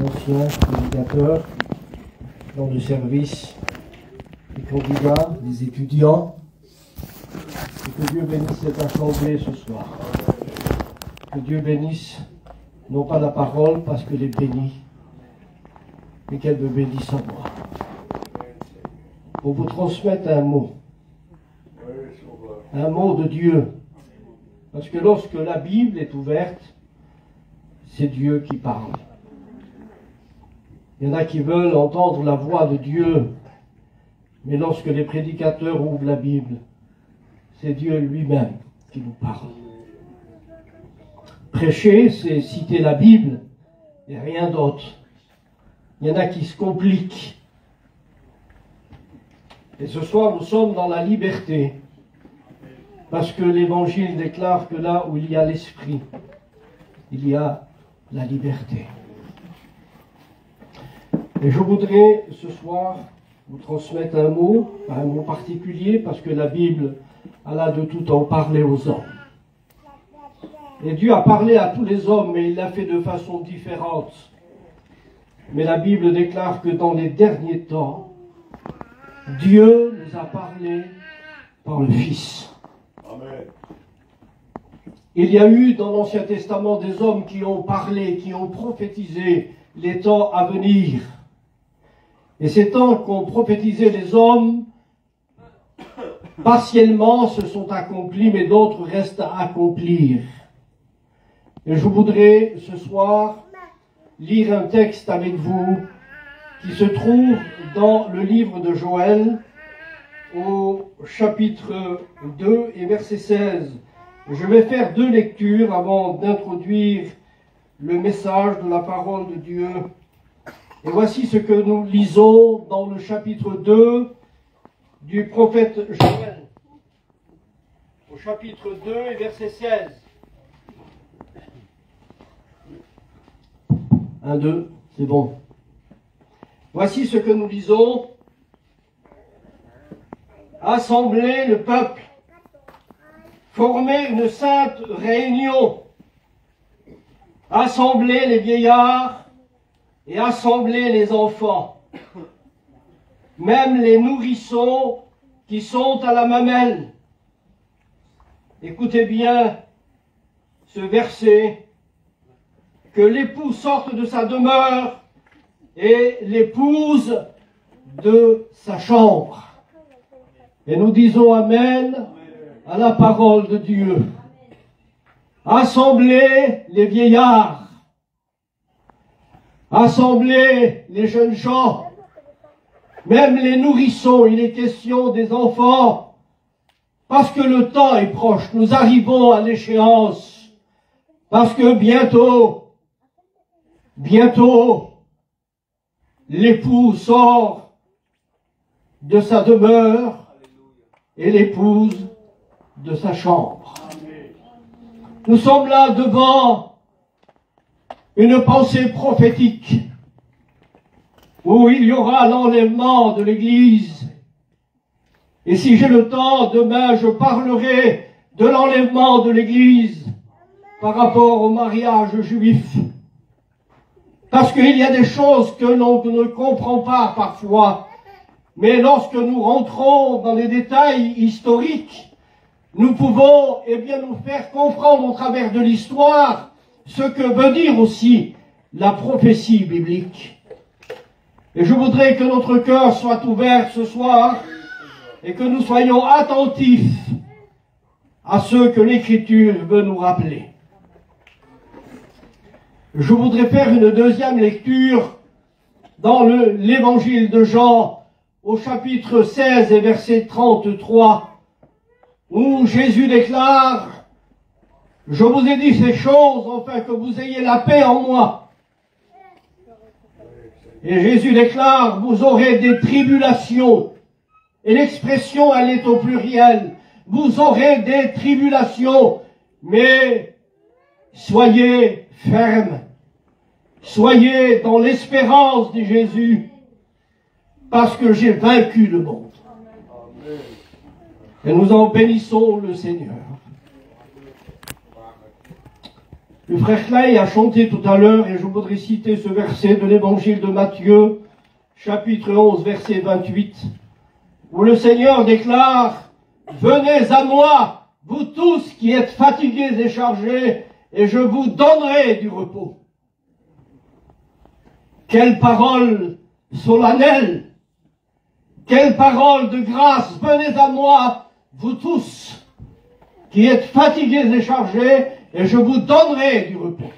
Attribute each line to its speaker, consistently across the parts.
Speaker 1: anciens prédicateurs dans le service, les candidats, les étudiants, et que Dieu bénisse cette assemblée ce soir. Que Dieu bénisse non pas la parole parce qu'elle est bénie, mais qu'elle me bénisse en moi. Pour vous transmettre un mot de Dieu. Parce que lorsque la Bible est ouverte, c'est Dieu qui parle. Il y en a qui veulent entendre la voix de Dieu, mais lorsque les prédicateurs ouvrent la Bible, c'est Dieu lui-même qui nous parle. Prêcher, c'est citer la Bible et rien d'autre. Il y en a qui se compliquent. Et ce soir, nous sommes dans la liberté. Parce que l'Évangile déclare que là où il y a l'Esprit, il y a la liberté. Et je voudrais ce soir vous transmettre un mot particulier, parce que la Bible a de tout temps parlé aux hommes. Et Dieu a parlé à tous les hommes, mais il l'a fait de façon différente. Mais la Bible déclare que dans les derniers temps, Dieu nous a parlé par le Fils. Amen. Il y a eu dans l'Ancien Testament des hommes qui ont parlé, qui ont prophétisé les temps à venir. Et ces temps qu'ont prophétisé les hommes, partiellement se sont accomplis, mais d'autres restent à accomplir. Et je voudrais ce soir lire un texte avec vous qui se trouve dans le livre de Joël, au chapitre 2 et verset 16. Je vais faire deux lectures avant d'introduire le message de la parole de Dieu. Et voici ce que nous lisons dans le chapitre 2 du prophète Joël. Au chapitre 2 et verset 16. 1, 2, c'est bon. Voici ce que nous lisons. Assembler le peuple, former une sainte réunion, assembler les vieillards et assembler les enfants, même les nourrissons qui sont à la mamelle. Écoutez bien ce verset, que l'époux sorte de sa demeure et l'épouse de sa chambre. Et nous disons Amen à la parole de Dieu. Assemblez les vieillards, assemblez les jeunes gens, même les nourrissons, il est question des enfants, parce que le temps est proche, nous arrivons à l'échéance, parce que bientôt, l'époux sort de sa demeure, et l'épouse de sa chambre. Nous sommes là devant une pensée prophétique où il y aura l'enlèvement de l'Église. Et si j'ai le temps, demain je parlerai de l'enlèvement de l'Église par rapport au mariage juif. Parce qu'il y a des choses que l'on ne comprend pas parfois. Mais lorsque nous rentrons dans les détails historiques, nous pouvons nous faire comprendre au travers de l'histoire ce que veut dire aussi la prophétie biblique. Et je voudrais que notre cœur soit ouvert ce soir et que nous soyons attentifs à ce que l'Écriture veut nous rappeler. Je voudrais faire une deuxième lecture dans l'Évangile de Jean, au chapitre 16 et verset 33, où Jésus déclare « Je vous ai dit ces choses, afin que vous ayez la paix en moi. » Et Jésus déclare « Vous aurez des tribulations. » Et l'expression, elle est au pluriel. « Vous aurez des tribulations, mais soyez fermes. Soyez dans l'espérance de Jésus. Parce que j'ai vaincu le monde. » Et nous en bénissons le Seigneur. Le frère Clay a chanté tout à l'heure, et je voudrais citer ce verset de l'évangile de Matthieu, chapitre 11, verset 28, où le Seigneur déclare: « Venez à moi, vous tous qui êtes fatigués et chargés, et je vous donnerai du repos. » Quelle parole solennelle! Quelle parole de grâce! Venez à moi, vous tous qui êtes fatigués et chargés, et je vous donnerai du repos.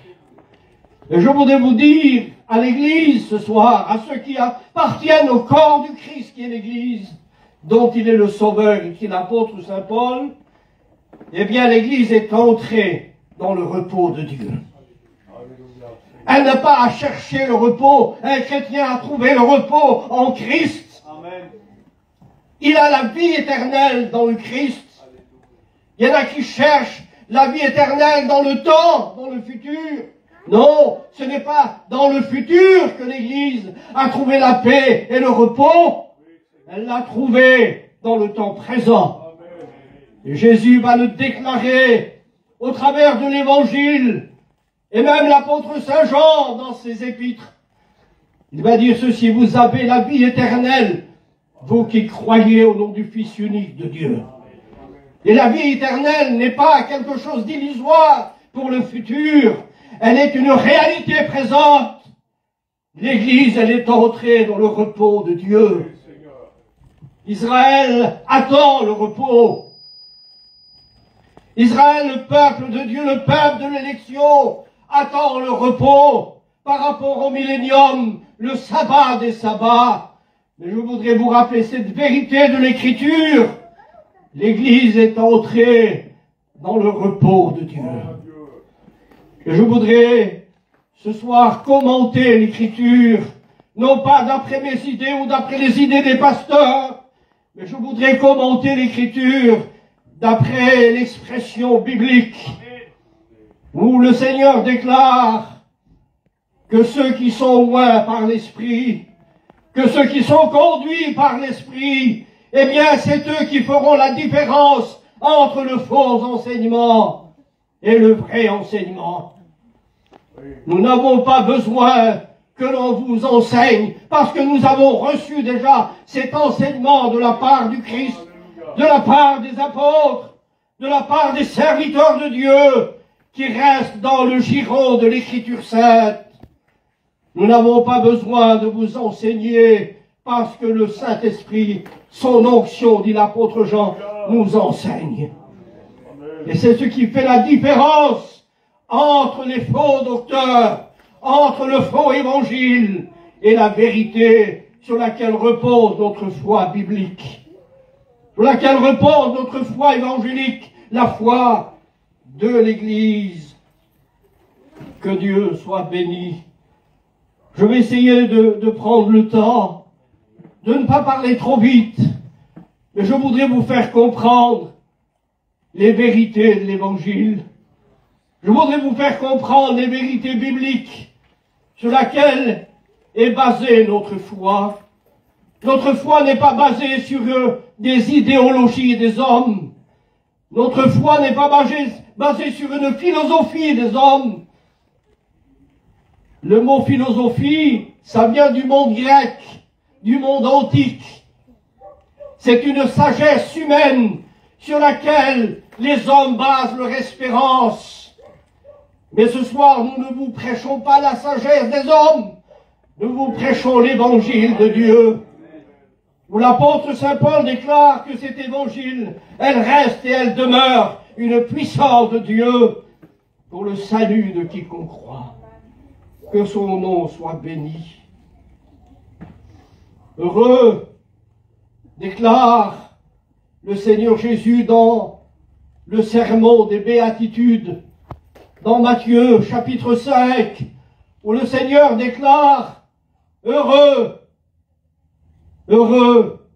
Speaker 1: Et je voudrais vous dire à l'Église ce soir, à ceux qui appartiennent au corps du Christ qui est l'Église, dont il est le Sauveur et qui est l'apôtre Saint Paul, eh bien l'Église est entrée dans le repos de Dieu. Elle n'a pas à chercher le repos. Un chrétien a trouvé le repos en Christ. Amen. Il a la vie éternelle dans le Christ. Il y en a qui cherchent la vie éternelle dans le temps, dans le futur. Non, ce n'est pas dans le futur que l'Église a trouvé la paix et le repos. Elle l'a trouvé dans le temps présent. Et Jésus va le déclarer au travers de l'Évangile. Et même l'apôtre Saint Jean dans ses épîtres. Il va dire ceci: vous avez la vie éternelle, vous qui croyez au nom du Fils unique de Dieu. Et la vie éternelle n'est pas quelque chose d'illusoire pour le futur. Elle est une réalité présente. L'Église, elle est entrée dans le repos de Dieu. Israël attend le repos. Israël, le peuple de Dieu, le peuple de l'élection, attend le repos par rapport au millénium, le sabbat des sabbats. Mais je voudrais vous rappeler cette vérité de l'Écriture. L'Église est entrée dans le repos de Dieu. Et je voudrais ce soir commenter l'Écriture, non pas d'après mes idées ou d'après les idées des pasteurs, mais je voudrais commenter l'Écriture d'après l'expression biblique, où le Seigneur déclare que ceux qui sont oints par l'Esprit, que ceux qui sont conduits par l'Esprit, eh bien c'est eux qui feront la différence entre le faux enseignement et le vrai enseignement. Nous n'avons pas besoin que l'on vous enseigne, parce que nous avons reçu déjà cet enseignement de la part du Christ, de la part des apôtres, de la part des serviteurs de Dieu, qui restent dans le giron de l'Écriture sainte. Nous n'avons pas besoin de vous enseigner, parce que le Saint-Esprit, son onction, dit l'apôtre Jean, nous enseigne. Et c'est ce qui fait la différence entre les faux docteurs, entre le faux évangile et la vérité sur laquelle repose notre foi biblique, sur laquelle repose notre foi évangélique, la foi de l'Église. Que Dieu soit béni. Je vais essayer de prendre le temps, de ne pas parler trop vite, mais je voudrais vous faire comprendre les vérités de l'Évangile. Je voudrais vous faire comprendre les vérités bibliques sur laquelle est basée notre foi. Notre foi n'est pas basée sur des idéologies des hommes. Notre foi n'est pas basée sur une philosophie des hommes. Le mot philosophie, ça vient du monde grec, du monde antique. C'est une sagesse humaine sur laquelle les hommes basent leur espérance. Mais ce soir, nous ne vous prêchons pas la sagesse des hommes, nous vous prêchons l'évangile de Dieu. Où l'apôtre Saint Paul déclare que cet évangile, elle reste et elle demeure une puissance de Dieu pour le salut de quiconque croit. Que son nom soit béni. Heureux, déclare le Seigneur Jésus dans le sermon des béatitudes, dans Matthieu chapitre 5, où le Seigneur déclare: heureux, heureux.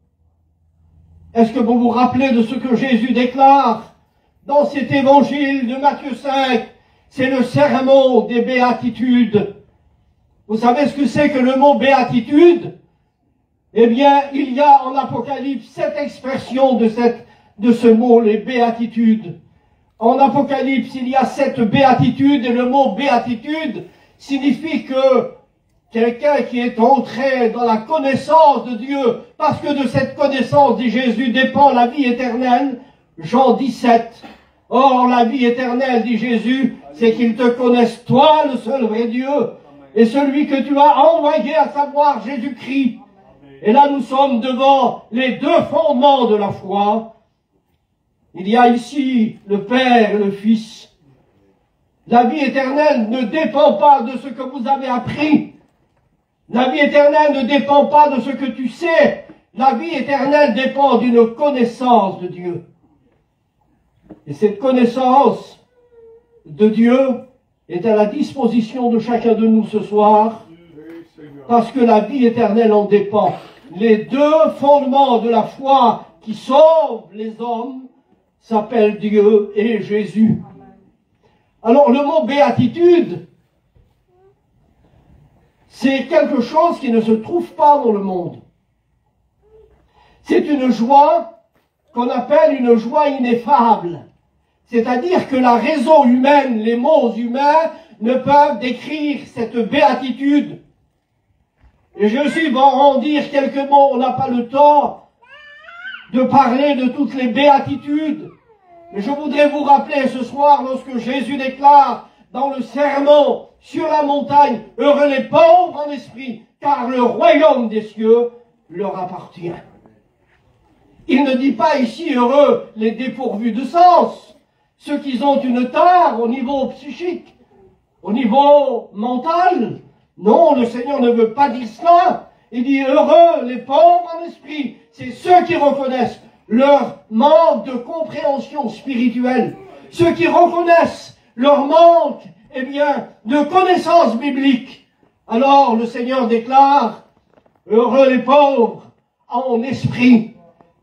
Speaker 1: Est-ce que vous vous rappelez de ce que Jésus déclare dans cet évangile de Matthieu 5? C'est le sermon des béatitudes. Vous savez ce que c'est que le mot béatitude? Eh bien, il y a en Apocalypse cette expression de ce mot, les béatitudes, En Apocalypse, il y a 7 béatitudes, et le mot béatitude signifie que quelqu'un qui est entré dans la connaissance de Dieu, parce que de cette connaissance, dit Jésus, dépend la vie éternelle. Jean 17. Or, la vie éternelle, dit Jésus, c'est qu'ils te connaissent, toi, le seul vrai Dieu, et celui que tu as envoyé, à savoir Jésus-Christ. Et là, nous sommes devant les 2 fondements de la foi. Il y a ici le Père et le Fils. La vie éternelle ne dépend pas de ce que vous avez appris. La vie éternelle ne dépend pas de ce que tu sais. La vie éternelle dépend d'une connaissance de Dieu. Et cette connaissance de Dieu est à la disposition de chacun de nous ce soir, parce que la vie éternelle en dépend. Les 2 fondements de la foi qui sauvent les hommes s'appellent Dieu et Jésus. Alors le mot béatitude, c'est quelque chose qui ne se trouve pas dans le monde. C'est une joie qu'on appelle une joie ineffable. C'est-à-dire que la raison humaine, les mots humains, ne peuvent décrire cette béatitude. Et je suis va en dire quelques mots, on n'a pas le temps de parler de toutes les béatitudes. Mais je voudrais vous rappeler ce soir, lorsque Jésus déclare dans le sermon sur la montagne, « Heureux les pauvres en esprit, car le royaume des cieux leur appartient. » Il ne dit pas ici « heureux les dépourvus de sens », ceux qui ont une tare au niveau psychique, au niveau mental. Non, le Seigneur ne veut pas dire cela. Il dit « heureux les pauvres en esprit », c'est ceux qui reconnaissent leur manque de compréhension spirituelle, ceux qui reconnaissent leur manque, eh bien, de connaissance biblique. Alors le Seigneur déclare, heureux les pauvres en esprit,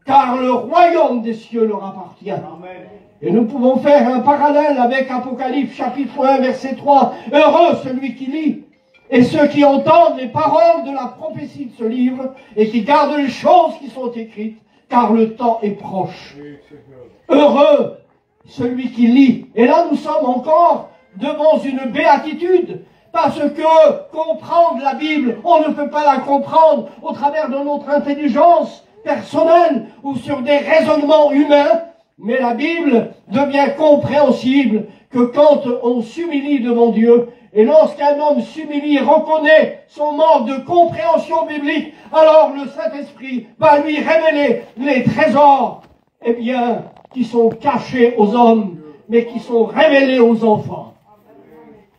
Speaker 1: car le royaume des cieux leur appartient. Amen. Et nous pouvons faire un parallèle avec Apocalypse chapitre 1 verset 3. Heureux celui qui lit et ceux qui entendent les paroles de la prophétie de ce livre et qui gardent les choses qui sont écrites, car le temps est proche. Heureux celui qui lit. Et là, nous sommes encore devant une béatitude, parce que comprendre la Bible, on ne peut pas la comprendre au travers de notre intelligence personnelle ou sur des raisonnements humains, mais la Bible devient compréhensible que quand on s'humilie devant Dieu, et lorsqu'un homme s'humilie et reconnaît son manque de compréhension biblique, alors le Saint-Esprit va lui révéler les trésors, eh bien, qui sont cachés aux hommes, mais qui sont révélés aux enfants.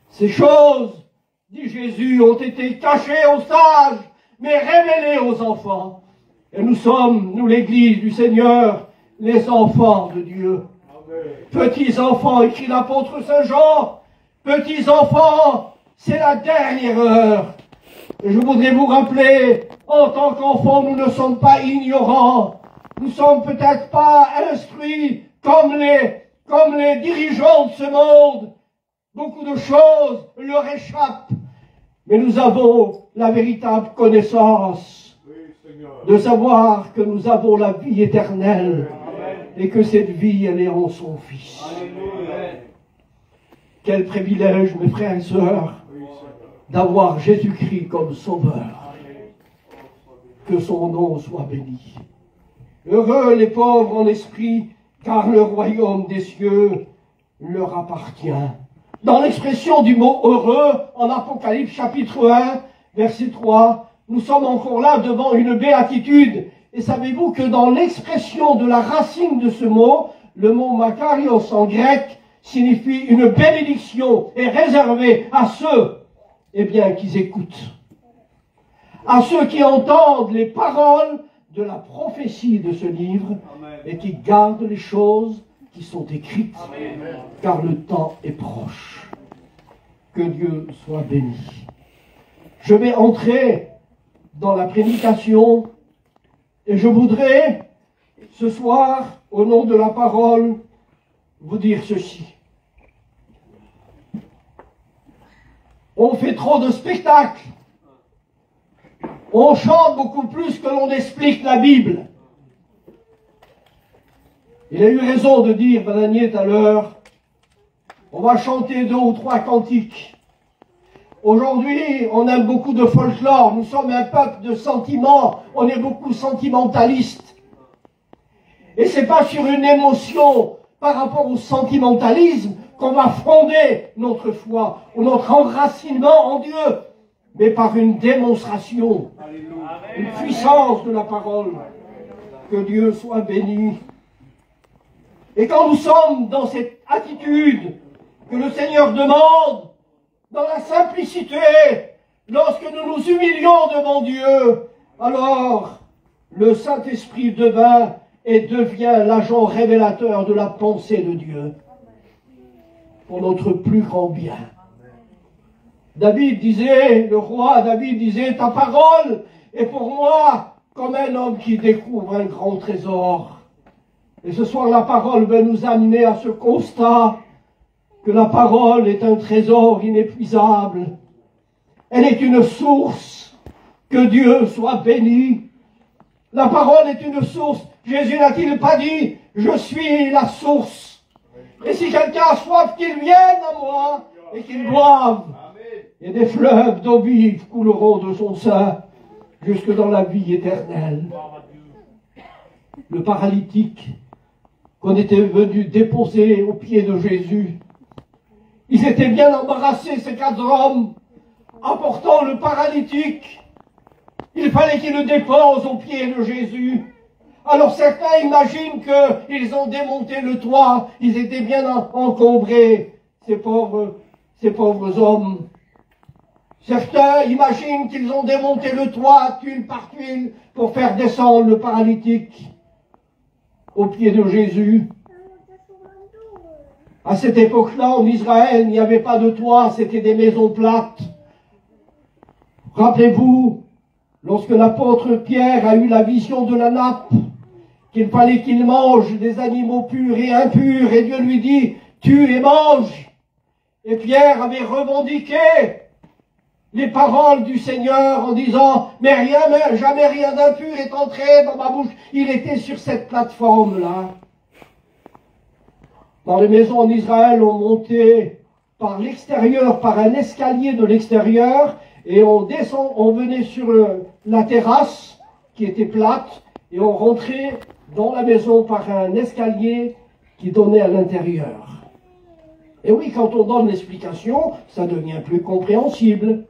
Speaker 1: Ces choses, dit Jésus, ont été cachées aux sages, mais révélées aux enfants. Et nous sommes, nous l'Église du Seigneur, les enfants de Dieu. Petits enfants, écrit l'apôtre Saint Jean, petits enfants, c'est la dernière heure. Et je voudrais vous rappeler, en tant qu'enfants, nous ne sommes pas ignorants. Nous sommes peut-être pas instruits comme les dirigeants de ce monde. Beaucoup de choses leur échappent. Mais nous avons la véritable connaissance de savoir que nous avons la vie éternelle. Et que cette vie, elle est en son Fils. Alléluia. Quel privilège, mes frères et sœurs, d'avoir Jésus-Christ comme sauveur. Que son nom soit béni. Heureux les pauvres en esprit, car le royaume des cieux leur appartient. Dans l'expression du mot heureux, en Apocalypse chapitre 1, verset 3, nous sommes encore là devant une béatitude. Et savez-vous que dans l'expression de la racine de ce mot, le mot makarios en grec signifie une bénédiction et réservée à ceux, eh bien, qui écoutent. À ceux qui entendent les paroles de la prophétie de ce livre. Amen. Et qui gardent les choses qui sont écrites. Amen. Car le temps est proche. Que Dieu soit béni. Je vais entrer dans la prédication. Et je voudrais, ce soir, au nom de la parole, vous dire ceci. On fait trop de spectacles. On chante beaucoup plus que l'on explique la Bible. Il a eu raison de dire, Madame Agnès, tout à l'heure, On va chanter 2 ou 3 cantiques. Aujourd'hui, on aime beaucoup de folklore. Nous sommes un peuple de sentiments. On est beaucoup sentimentalistes. Et c'est pas sur une émotion par rapport au sentimentalisme qu'on va fonder notre foi ou notre enracinement en Dieu, mais par une démonstration, une puissance de la parole. Que Dieu soit béni. Et quand nous sommes dans cette attitude que le Seigneur demande, dans la simplicité, lorsque nous nous humilions devant Dieu, alors le Saint-Esprit devient l'agent révélateur de la pensée de Dieu pour notre plus grand bien. Le roi David disait, ta parole est pour moi comme un homme qui découvre un grand trésor. Et ce soir, la parole veut nous amener à ce constat que la parole est un trésor inépuisable. Elle est une source. Que Dieu soit béni. La parole est une source. Jésus n'a-t-il pas dit, je suis la source. Et si quelqu'un a soif, qu'il vienne à moi et qu'il boive. Et des fleuves d'eau vive couleront de son sein jusque dans la vie éternelle. Le paralytique qu'on était venu déposer aux pieds de Jésus, ils étaient bien embarrassés, ces 4 hommes, apportant le paralytique. Il fallait qu'ils le déposent aux pieds de Jésus. Alors certains imaginent qu'ils ont démonté le toit, ils étaient bien encombrés, ces pauvres hommes. Certains imaginent qu'ils ont démonté le toit, tuile par tuile, pour faire descendre le paralytique aux pieds de Jésus. À cette époque-là, en Israël, il n'y avait pas de toit, c'était des maisons plates. Rappelez-vous, lorsque l'apôtre Pierre a eu la vision de la nappe, qu'il fallait qu'il mange des animaux purs et impurs, et Dieu lui dit, tue et mange. Et Pierre avait revendiqué les paroles du Seigneur en disant, mais jamais rien d'impur est entré dans ma bouche. Il était sur cette plateforme-là. Dans les maisons en Israël, on montait par l'extérieur, par un escalier de l'extérieur, et on venait sur la terrasse qui était plate, et on rentrait dans la maison par un escalier qui donnait à l'intérieur. Et oui, quand on donne l'explication, ça devient plus compréhensible.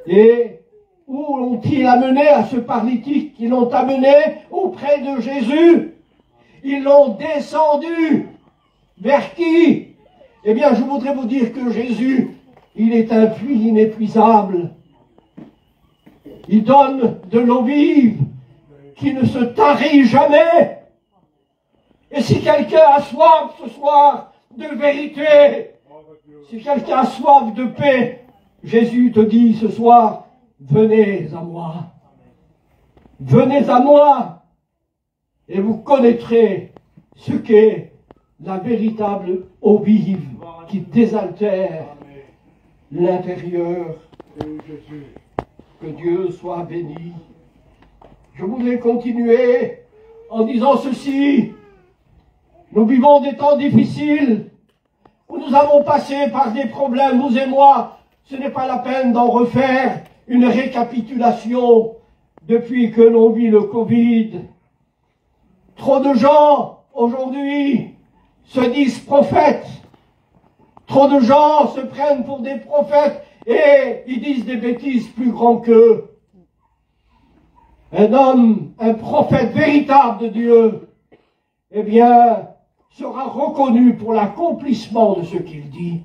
Speaker 1: Et où l'ont-ils amené à ce paralytique? Ils l'ont amené auprès de Jésus. Ils l'ont descendu. Vers qui? Eh bien, je voudrais vous dire que Jésus, il est un puits inépuisable. Il donne de l'eau vive qui ne se tarit jamais. Et si quelqu'un a soif ce soir de vérité, si quelqu'un a soif de paix, Jésus te dit ce soir, venez à moi. Venez à moi et vous connaîtrez ce qu'est la véritable eau vive qui désaltère l'intérieur. Que Dieu soit béni. Je voudrais continuer en disant ceci. Nous vivons des temps difficiles où nous avons passé par des problèmes, vous et moi. Ce n'est pas la peine d'en refaire une récapitulation depuis que l'on vit le Covid. Trop de gens aujourd'hui se disent prophètes. Trop de gens se prennent pour des prophètes et ils disent des bêtises plus grandes qu'eux. Un homme, un prophète véritable de Dieu, eh bien, sera reconnu pour l'accomplissement de ce qu'il dit.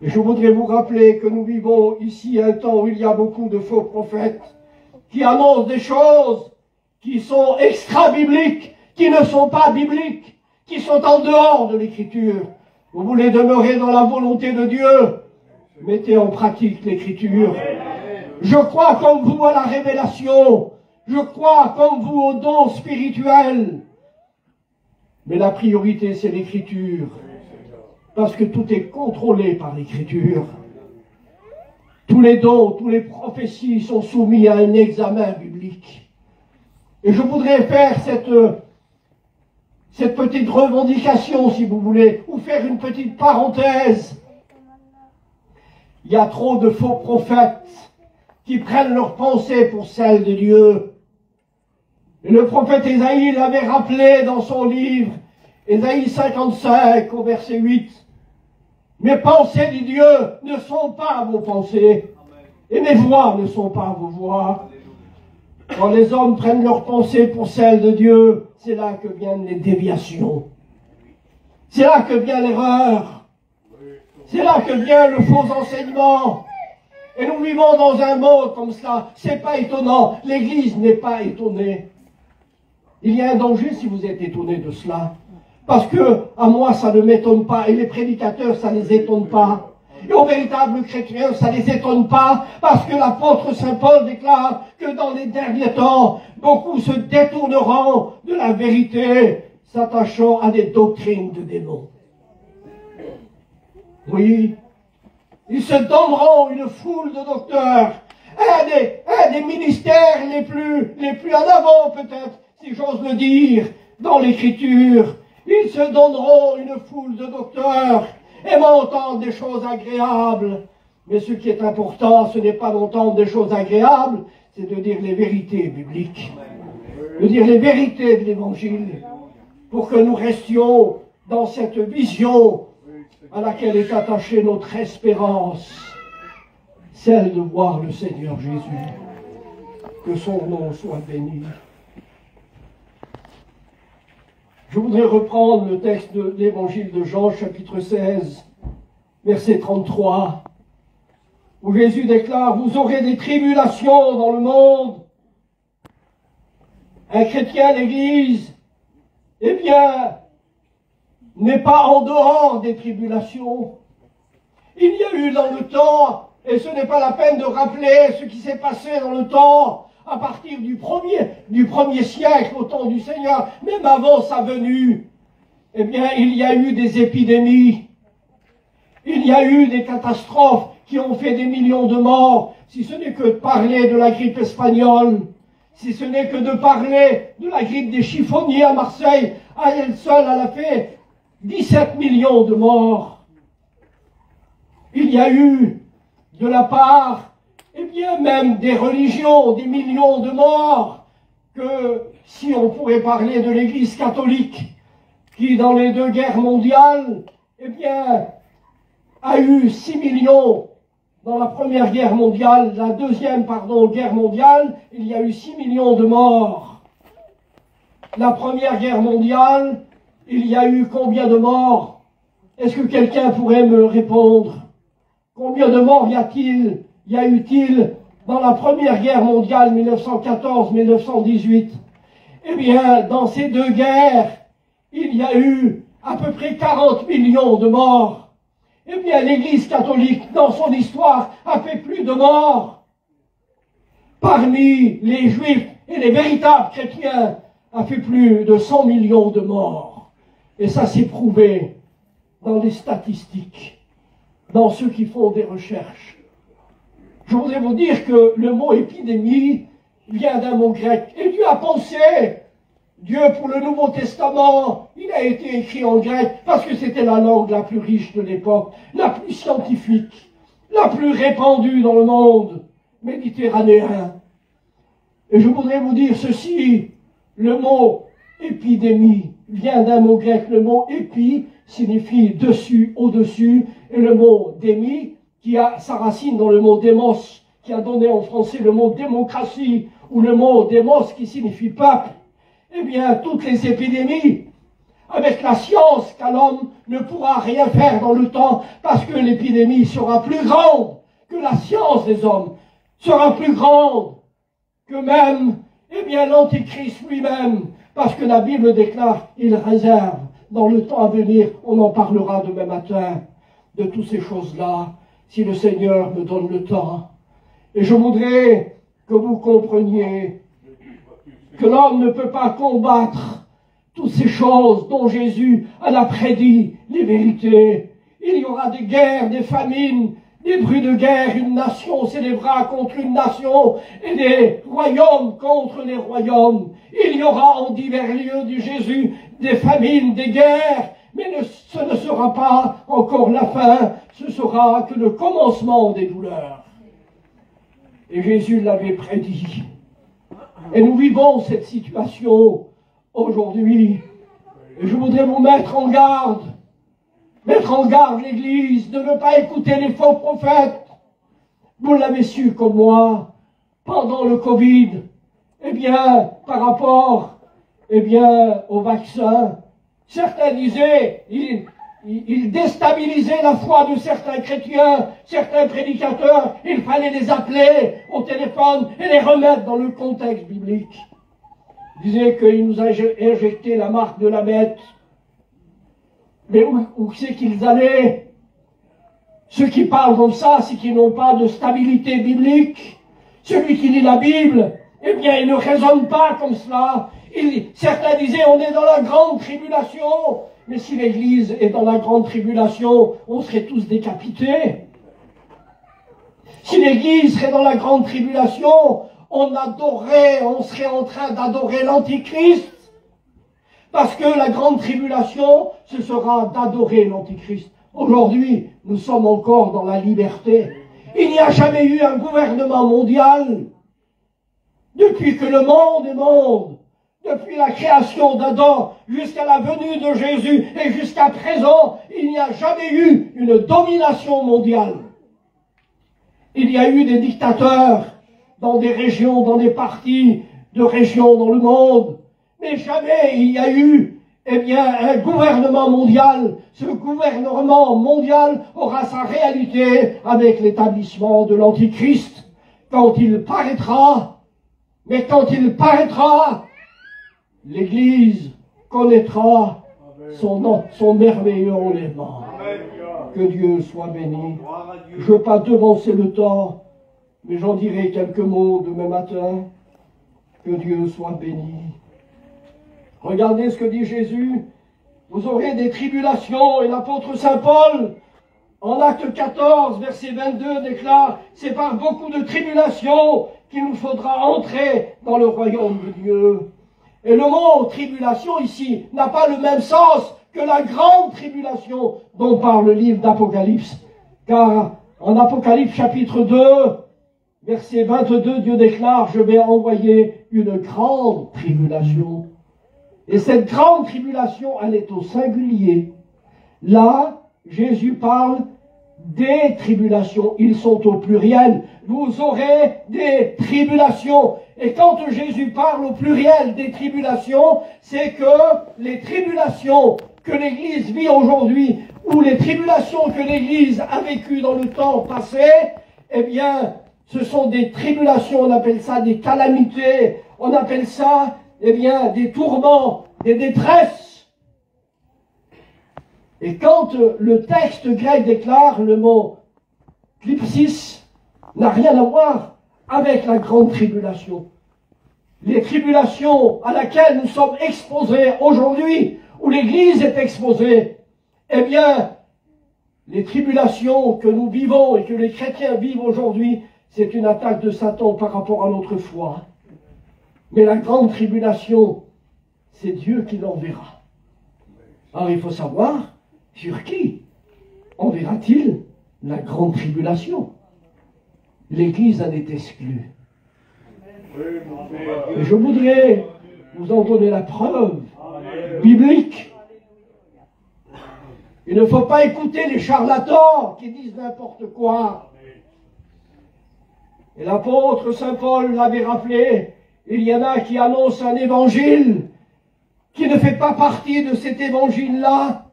Speaker 1: Et je voudrais vous rappeler que nous vivons ici un temps où il y a beaucoup de faux prophètes qui annoncent des choses qui sont extra-bibliques, qui ne sont pas bibliques, qui sont en dehors de l'Écriture. Vous voulez demeurer dans la volonté de Dieu? Mettez en pratique l'Écriture. Je crois comme vous à la révélation. Je crois comme vous aux dons spirituels. Mais la priorité, c'est l'Écriture. Parce que tout est contrôlé par l'Écriture. Tous les dons, toutes les prophéties sont soumis à un examen biblique. Et je voudrais faire cette petite revendication, si vous voulez, ou faire une petite parenthèse. Il y a trop de faux prophètes qui prennent leurs pensées pour celles de Dieu. Et le prophète Ésaïe l'avait rappelé dans son livre, Ésaïe 55, au verset 8. Mes pensées, dit Dieu, ne sont pas vos pensées, et mes voix ne sont pas vos voix. Quand les hommes prennent leurs pensées pour celles de Dieu, c'est là que viennent les déviations. C'est là que vient l'erreur. C'est là que vient le faux enseignement. Et nous vivons dans un monde comme cela. C'est pas étonnant. L'Église n'est pas étonnée. Il y a un danger si vous êtes étonné de cela. Parce que, à moi, ça ne m'étonne pas. Et les prédicateurs, ça ne les étonne pas. Et aux véritables chrétiens, ça ne les étonne pas. Parce que l'apôtre Saint Paul déclare que dans les derniers temps, beaucoup se détourneront de la vérité, s'attachant à des doctrines de démons. Oui, ils se donneront une foule de docteurs, un des ministères les plus en avant peut-être, si j'ose le dire, dans l'écriture. Ils se donneront une foule de docteurs, aimant entendre des choses agréables. Mais ce qui est important, ce n'est pas d'entendre des choses agréables, c'est de dire les vérités bibliques, de dire les vérités de l'Évangile, pour que nous restions dans cette vision à laquelle est attachée notre espérance, celle de voir le Seigneur Jésus. Que son nom soit béni. Je voudrais reprendre le texte de l'Évangile de Jean, chapitre 16, verset 33, où Jésus déclare « Vous aurez des tribulations dans le monde. » Un chrétien, l'Église, eh bien, n'est pas en dehors des tribulations. Il y a eu dans le temps, et ce n'est pas la peine de rappeler ce qui s'est passé dans le temps, à partir du premier siècle, au temps du Seigneur, même avant sa venue, eh bien, il y a eu des épidémies, il y a eu des catastrophes qui ont fait des millions de morts, si ce n'est que de parler de la grippe espagnole, si ce n'est que de parler de la grippe des chiffonniers à Marseille, à elle seule, elle a fait 17 millions de morts. Il y a eu, de la part, eh bien même des religions, des millions de morts, que si on pourrait parler de l'Église catholique, qui dans les 2 guerres mondiales, eh bien, a eu 6 millions dans la première guerre mondiale, la deuxième, guerre mondiale, il y a eu 6 millions de morts. La première guerre mondiale, il y a eu combien de morts? Est-ce que quelqu'un pourrait me répondre? Combien de morts y a eu-il dans la première guerre mondiale 1914-1918? Eh bien, dans ces 2 guerres, il y a eu à peu près 40 millions de morts. Eh bien, l'Église catholique, dans son histoire, a fait plus de morts. Parmi les Juifs et les véritables chrétiens, a fait plus de 100 millions de morts. Et ça s'est prouvé dans les statistiques, dans ceux qui font des recherches. Je voudrais vous dire que le mot épidémie vient d'un mot grec. Et Dieu a pensé, Dieu pour le Nouveau Testament, il a été écrit en grec parce que c'était la langue la plus riche de l'époque, la plus scientifique, la plus répandue dans le monde méditerranéen. Et je voudrais vous dire ceci, le mot épidémie vient d'un mot grec. Le mot épi signifie dessus, au-dessus, et le mot démi, qui a sa racine dans le mot démos, qui a donné en français le mot démocratie, ou le mot démos qui signifie peuple. Eh bien, toutes les épidémies, avec la science qu'à l'homme ne pourra rien faire dans le temps, parce que l'épidémie sera plus grande que la science des hommes, sera plus grande que même, eh bien, l'Antichrist lui-même, parce que la Bible déclare, il réserve dans le temps à venir, on en parlera demain matin, de toutes ces choses-là, si le Seigneur me donne le temps. Et je voudrais que vous compreniez que l'homme ne peut pas combattre toutes ces choses dont Jésus en a prédit les vérités. Il y aura des guerres, des famines, des bruits de guerre, une nation s'élèvera contre une nation, et des royaumes contre les royaumes. Il y aura en divers lieux du Jésus des famines, des guerres, mais ce ne sera pas encore la fin, ce sera que le commencement des douleurs. Et Jésus l'avait prédit. Et nous vivons cette situation aujourd'hui. Et je voudrais vous mettre en garde l'Église de ne pas écouter les faux prophètes. Vous l'avez su comme moi, pendant le Covid, par rapport, au vaccin, certains disaient, ils déstabilisaient la foi de certains chrétiens, certains prédicateurs, il fallait les appeler au téléphone et les remettre dans le contexte biblique. Ils disaient qu'ils nous avaient injecté la marque de la bête. Mais où c'est qu'ils allaient? Ceux qui parlent comme ça, c'est qu'ils n'ont pas de stabilité biblique. Celui qui lit la Bible, il ne raisonne pas comme cela. Certains disaient, on est dans la grande tribulation. Mais si l'Église est dans la grande tribulation, on serait tous décapités. Si l'Église serait dans la grande tribulation, on serait en train d'adorer l'Antichrist. Parce que la grande tribulation, ce sera d'adorer l'Antichrist. Aujourd'hui, nous sommes encore dans la liberté. Il n'y a jamais eu un gouvernement mondial. Depuis que le monde est monde, depuis la création d'Adam jusqu'à la venue de Jésus et jusqu'à présent, il n'y a jamais eu une domination mondiale. Il y a eu des dictateurs dans des régions, dans des parties de régions dans le monde. Mais jamais il y a eu, un gouvernement mondial. Ce gouvernement mondial aura sa réalité avec l'établissement de l'Antichrist. Quand il paraîtra, l'Église connaîtra son merveilleux enlèvement. Que Dieu soit béni. Je ne veux pas devancer le temps, mais j'en dirai quelques mots demain matin. Que Dieu soit béni. Regardez ce que dit Jésus. Vous aurez des tribulations, et l'apôtre Saint Paul, en acte 14, verset 22, déclare, c'est par beaucoup de tribulations qu'il nous faudra entrer dans le royaume de Dieu. Et le mot tribulation ici n'a pas le même sens que la grande tribulation dont parle le livre d'Apocalypse. Car en Apocalypse chapitre 2, verset 22, Dieu déclare, je vais envoyer une grande tribulation. Et cette grande tribulation, elle est au singulier. Là, Jésus parle des tribulations. Ils sont au pluriel. Vous aurez des tribulations. Et quand Jésus parle au pluriel des tribulations, c'est que les tribulations que l'Église vit aujourd'hui, ou les tribulations que l'Église a vécues dans le temps passé, ce sont des tribulations, on appelle ça des calamités, on appelle ça, des tourments, des détresses. Et quand le texte grec déclare le mot klypsis, n'a rien à voir avec la grande tribulation. Les tribulations à laquelle nous sommes exposés aujourd'hui, où l'Église est exposée, les tribulations que nous vivons et que les chrétiens vivent aujourd'hui, c'est une attaque de Satan par rapport à notre foi. Mais la grande tribulation, c'est Dieu qui l'enverra. Alors il faut savoir sur qui enverra-t-il la grande tribulation. L'Église en est exclue. Et je voudrais vous en donner la preuve biblique. Il ne faut pas écouter les charlatans qui disent n'importe quoi. Et l'apôtre Saint Paul l'avait rappelé, il y en a qui annoncent un évangile qui ne fait pas partie de cet évangile-là.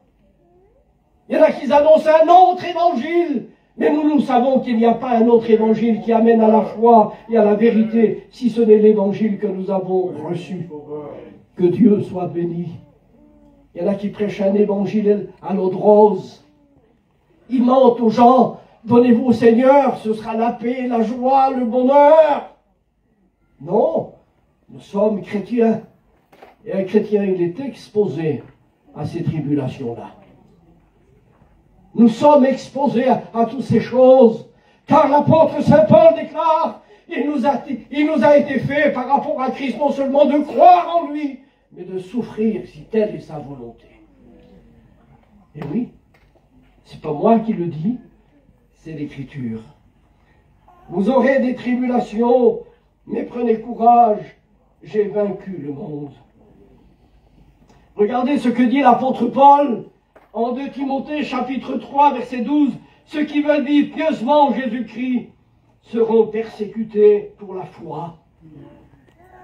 Speaker 1: Il y en a qui annoncent un autre évangile, mais nous savons qu'il n'y a pas un autre évangile qui amène à la foi et à la vérité, si ce n'est l'évangile que nous avons reçu. Que Dieu soit béni. Il y en a qui prêchent un évangile à l'eau de rose. Ils mentent aux gens, donnez-vous au Seigneur, ce sera la paix, la joie, le bonheur. Non, nous sommes chrétiens. Et un chrétien, il est exposé à ces tribulations-là. nous sommes exposés à toutes ces choses. Car l'apôtre Saint Paul déclare, il nous a été fait par rapport à Christ non seulement de croire en lui, mais de souffrir si telle est sa volonté. Et oui, c'est pas moi qui le dis, c'est l'Écriture. Vous aurez des tribulations, mais prenez courage, j'ai vaincu le monde. Regardez ce que dit l'apôtre Paul en 2 Timothée chapitre 3 verset 12. Ceux qui veulent vivre pieusement en Jésus-Christ seront persécutés pour la foi.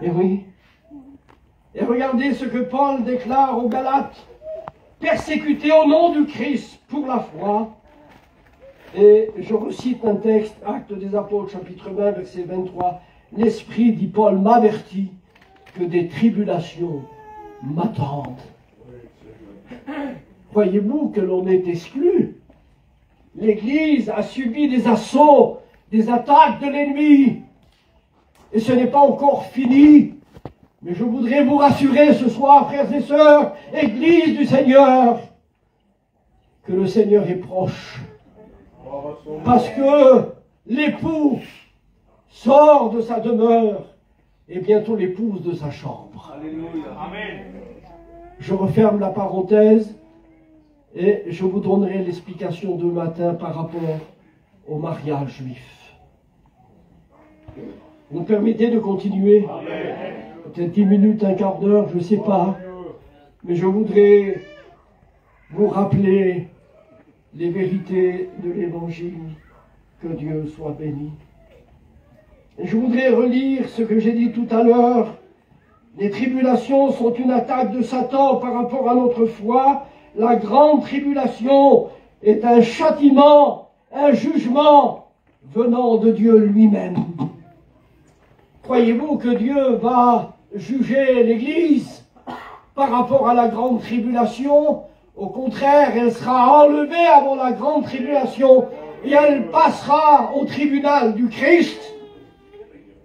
Speaker 1: Et oui. Et regardez ce que Paul déclare aux Galates. Persécutés au nom du Christ pour la foi. Et je recite un texte, Actes des Apôtres, chapitre 20, verset 23. L'Esprit, dit Paul, m'avertit que des tribulations m'attendent. Croyez-vous que l'on est exclu? L'Église a subi des assauts, des attaques de l'ennemi. Et ce n'est pas encore fini. Mais je voudrais vous rassurer ce soir, frères et sœurs, Église du Seigneur, que le Seigneur est proche. Parce que l'époux sort de sa demeure et bientôt l'épouse de sa chambre.
Speaker 2: Alléluia. Amen.
Speaker 1: Je referme la parenthèse et je vous donnerai l'explication de matin par rapport au mariage juif. Vous me permettez de continuer? Peut-être 10 minutes, un quart d'heure, je ne sais pas. Mais je voudrais vous rappeler les vérités de l'Évangile. Que Dieu soit béni. Et je voudrais relire ce que j'ai dit tout à l'heure. Les tribulations sont une attaque de Satan par rapport à notre foi. La grande tribulation est un châtiment, un jugement venant de Dieu lui-même. Croyez-vous que Dieu va juger l'Église par rapport à la grande tribulation? Au contraire, elle sera enlevée avant la grande tribulation et elle passera au tribunal du Christ.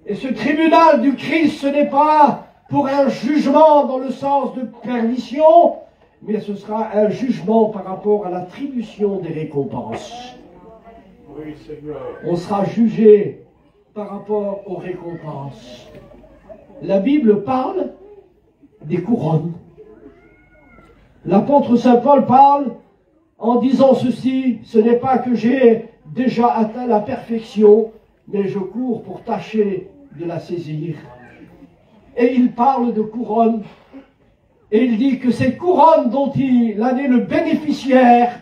Speaker 1: Et ce tribunal du Christ, ce n'est pas pour un jugement dans le sens de perdition, mais ce sera un jugement par rapport à l'attribution des récompenses.
Speaker 2: Oui, Seigneur.
Speaker 1: On sera jugé par rapport aux récompenses. La Bible parle des couronnes. L'apôtre Saint Paul parle en disant ceci: ce n'est pas que j'ai déjà atteint la perfection, mais je cours pour tâcher de la saisir. Et il parle de couronne. Et il dit que cette couronne dont il en est le bénéficiaire,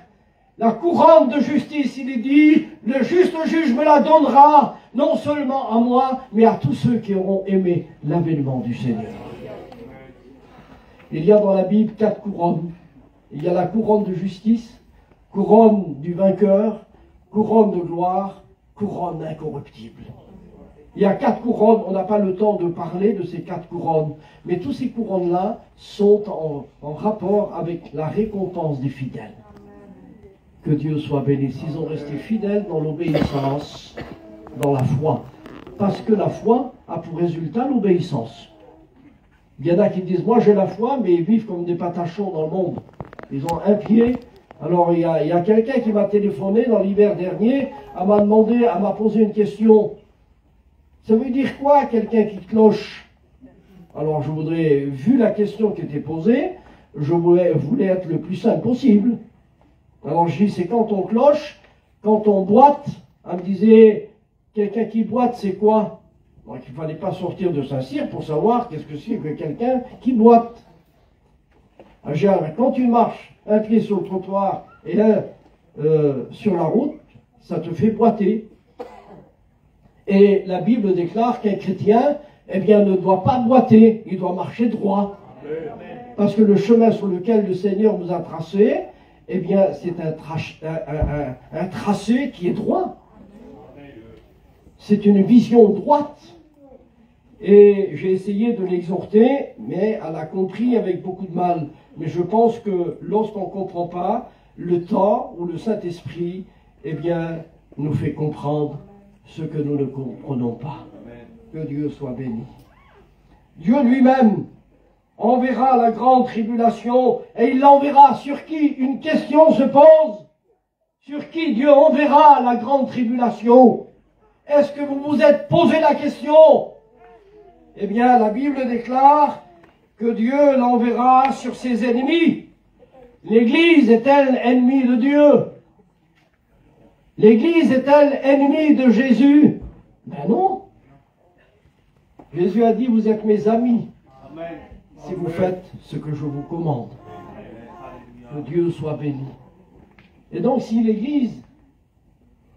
Speaker 1: la couronne de justice, il est dit, le juste juge me la donnera, non seulement à moi, mais à tous ceux qui auront aimé l'avènement du Seigneur. Il y a dans la Bible 4 couronnes. Il y a la couronne de justice, couronne du vainqueur, couronne de gloire, couronne incorruptible. Il y a 4 couronnes, on n'a pas le temps de parler de ces 4 couronnes, mais tous ces couronnes-là sont en rapport avec la récompense des fidèles. Que Dieu soit béni, s'ils ont resté fidèles dans l'obéissance, dans la foi. Parce que la foi a pour résultat l'obéissance. Il y en a qui disent, moi j'ai la foi, mais ils vivent comme des patachons dans le monde. Ils ont un pied. Alors il y a quelqu'un qui m'a téléphoné dans l'hiver dernier, elle m'a posé une question. Ça veut dire quoi, quelqu'un qui cloche? Alors je voudrais, vu la question qui était posée, je voulais être le plus simple possible. Alors je dis, c'est quand on cloche, quand on boite. Elle me disait, quelqu'un qui boite, c'est quoi? Donc il ne fallait pas sortir de Saint-Cyr pour savoir qu'est-ce que c'est que quelqu'un qui boite. Quand tu marches un pied sur le trottoir et un sur la route, ça te fait boiter. Et la Bible déclare qu'un chrétien, eh bien, ne doit pas boiter, il doit marcher droit. Parce que le chemin sur lequel le Seigneur nous a tracé, eh bien, c'est un tracé qui est droit. C'est une vision droite. Et j'ai essayé de l'exhorter, mais elle a compris avec beaucoup de mal. Mais je pense que lorsqu'on ne comprend pas, le temps ou le Saint-Esprit, eh bien, nous fait comprendre ce que nous ne comprenons pas. Que Dieu soit béni. Dieu lui-même enverra la grande tribulation, et il l'enverra sur qui? Une question se pose. sur qui Dieu enverra la grande tribulation? Est-ce que vous vous êtes posé la question? Eh bien, la Bible déclare que Dieu l'enverra sur ses ennemis. L'Église est-elle ennemie de Dieu? L'Église est-elle ennemie de Jésus? Ben non. Jésus a dit, vous êtes mes amis, si vous faites ce que je vous commande. Que Dieu soit béni. Et donc, si l'Église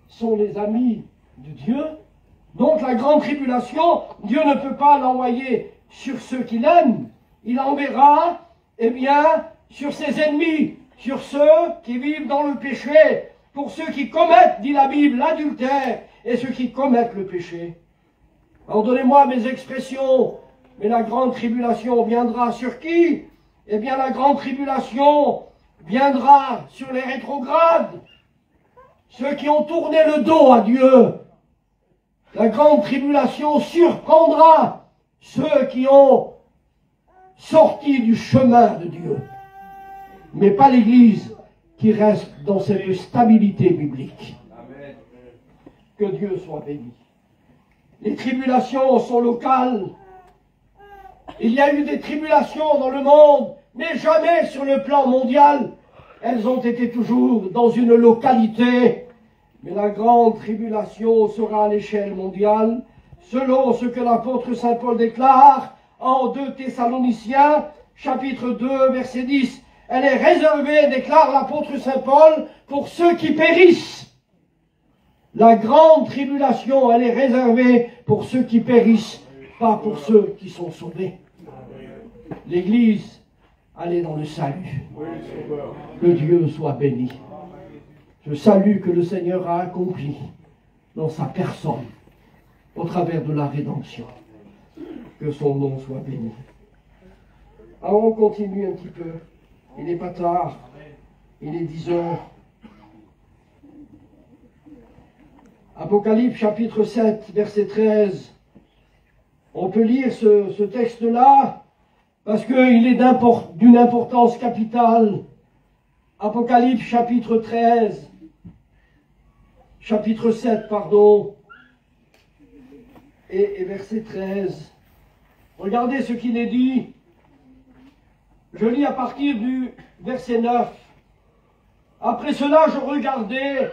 Speaker 1: sont les amis de Dieu, donc la grande tribulation, Dieu ne peut pas l'envoyer sur ceux qui l'aiment. Il enverra, eh bien, sur ses ennemis, sur ceux qui vivent dans le péché, pour ceux qui commettent, dit la Bible, l'adultère, et ceux qui commettent le péché. Pardonnez-moi mes expressions, mais la grande tribulation viendra sur qui? Eh bien, la grande tribulation viendra sur les rétrogrades, ceux qui ont tourné le dos à Dieu. La grande tribulation surprendra ceux qui ont sorti du chemin de Dieu, mais pas l'Église qui reste dans cette stabilité biblique. Amen. Que Dieu soit béni. Les tribulations sont locales. Il y a eu des tribulations dans le monde, mais jamais sur le plan mondial. Elles ont été toujours dans une localité. Mais la grande tribulation sera à l'échelle mondiale, selon ce que l'apôtre Saint Paul déclare en 2 Thessaloniciens, chapitre 2, verset 10. Elle est réservée, déclare l'apôtre Saint Paul, pour ceux qui périssent. La grande tribulation, elle est réservée pour ceux qui périssent, pas pour ceux qui sont sauvés. L'Église, elle est dans le salut. Que Dieu soit béni. Je salue que le Seigneur a accompli dans sa personne, au travers de la rédemption. Que son nom soit béni. Alors on continue un petit peu. Il n'est pas tard. Il est 10 heures. Apocalypse chapitre 7, verset 13. On peut lire ce texte-là parce qu'il est d'une importance capitale. Apocalypse chapitre 13. Chapitre 7, pardon. Et verset 13. Regardez ce qu'il est dit. Je lis à partir du verset 9. Après cela, je regardais,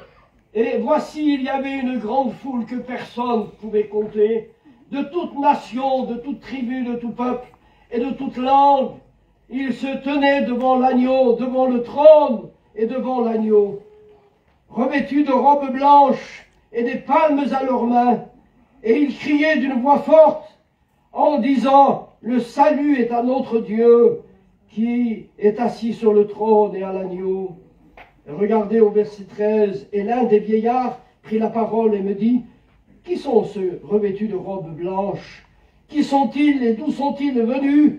Speaker 1: et voici, il y avait une grande foule que personne ne pouvait compter, de toute nation, de toute tribu, de tout peuple et de toute langue. Ils se tenaient devant l'agneau, devant le trône et devant l'agneau, revêtus de robes blanches et des palmes à leurs mains. Et ils criaient d'une voix forte en disant, le salut est à notre Dieu qui est assis sur le trône et à l'agneau. Regardez au verset 13, et l'un des vieillards prit la parole et me dit, qui sont ceux revêtus de robes blanches? Qui sont-ils et d'où sont-ils venus?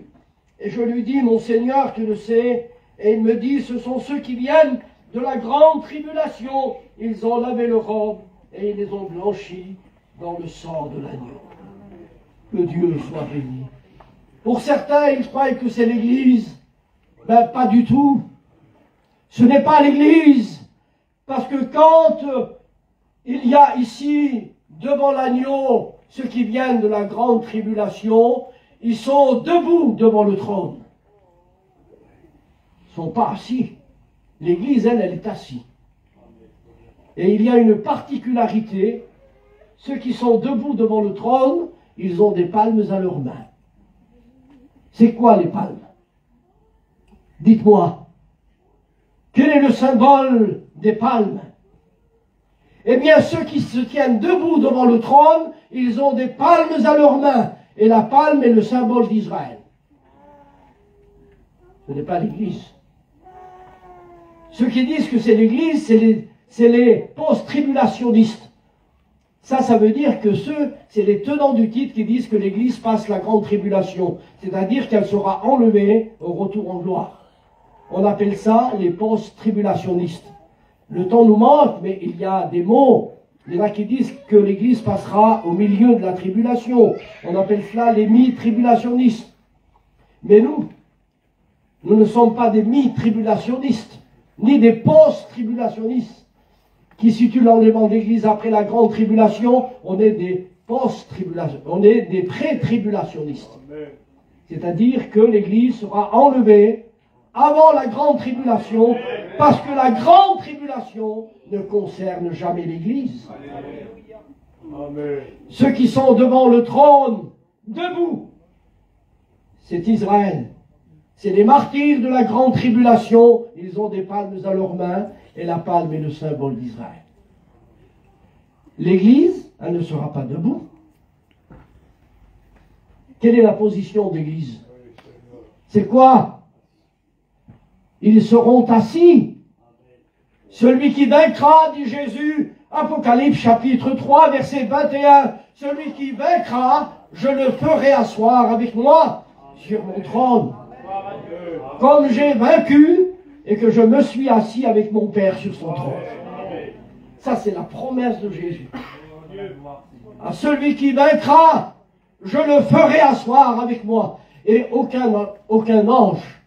Speaker 1: Et je lui dis, mon Seigneur, tu le sais. Et il me dit, ce sont ceux qui viennent de la grande tribulation. Ils ont lavé leurs robes et ils les ont blanchis dans le sang de l'agneau. Que Dieu soit béni. Pour certains, ils croient que c'est l'Église. Ben, pas du tout. Ce n'est pas l'Église. Parce que quand il y a ici, devant l'agneau, ceux qui viennent de la grande tribulation, ils sont debout devant le trône. Ils ne sont pas assis. L'Église, elle est assise. Et il y a une particularité. Ceux qui sont debout devant le trône, ils ont des palmes à leurs mains. C'est quoi les palmes? Dites-moi. Quel est le symbole des palmes? Eh bien, ceux qui se tiennent debout devant le trône, ils ont des palmes à leurs mains. Et la palme est le symbole d'Israël. Ce n'est pas l'Église. Ceux qui disent que c'est l'Église, c'est les post-tribulationnistes. Ça veut dire que c'est les tenants du titre qui disent que l'Église passe la grande tribulation. C'est-à-dire qu'elle sera enlevée au retour en gloire. On appelle ça les post-tribulationnistes. Le temps nous manque, mais il y a des mots. Il y en a qui disent que l'Église passera au milieu de la tribulation. On appelle cela les mi-tribulationnistes. Mais nous ne sommes pas des mi-tribulationnistes, ni des post-tribulationnistes. qui situe l'enlèvement de l'Église après la grande tribulation, on est des post-tribulations, on est des pré-tribulationnistes. C'est-à-dire que l'Église sera enlevée avant la grande tribulation, parce que la grande tribulation ne concerne jamais l'Église. Ceux qui sont devant le trône, debout, c'est Israël. C'est les martyrs de la grande tribulation. Ils ont des palmes à leurs mains, et la palme est le symbole d'Israël. L'Église, elle ne sera pas debout. Quelle est la position de l'Église? C'est quoi? Ils seront assis. Celui qui vaincra, dit Jésus, Apocalypse chapitre 3, verset 21, celui qui vaincra, je le ferai asseoir avec moi sur mon trône. Comme j'ai vaincu et que je me suis assis avec mon Père sur son trône. Ça, c'est la promesse de Jésus. À celui qui vaincra, je le ferai asseoir avec moi. Et aucun ange,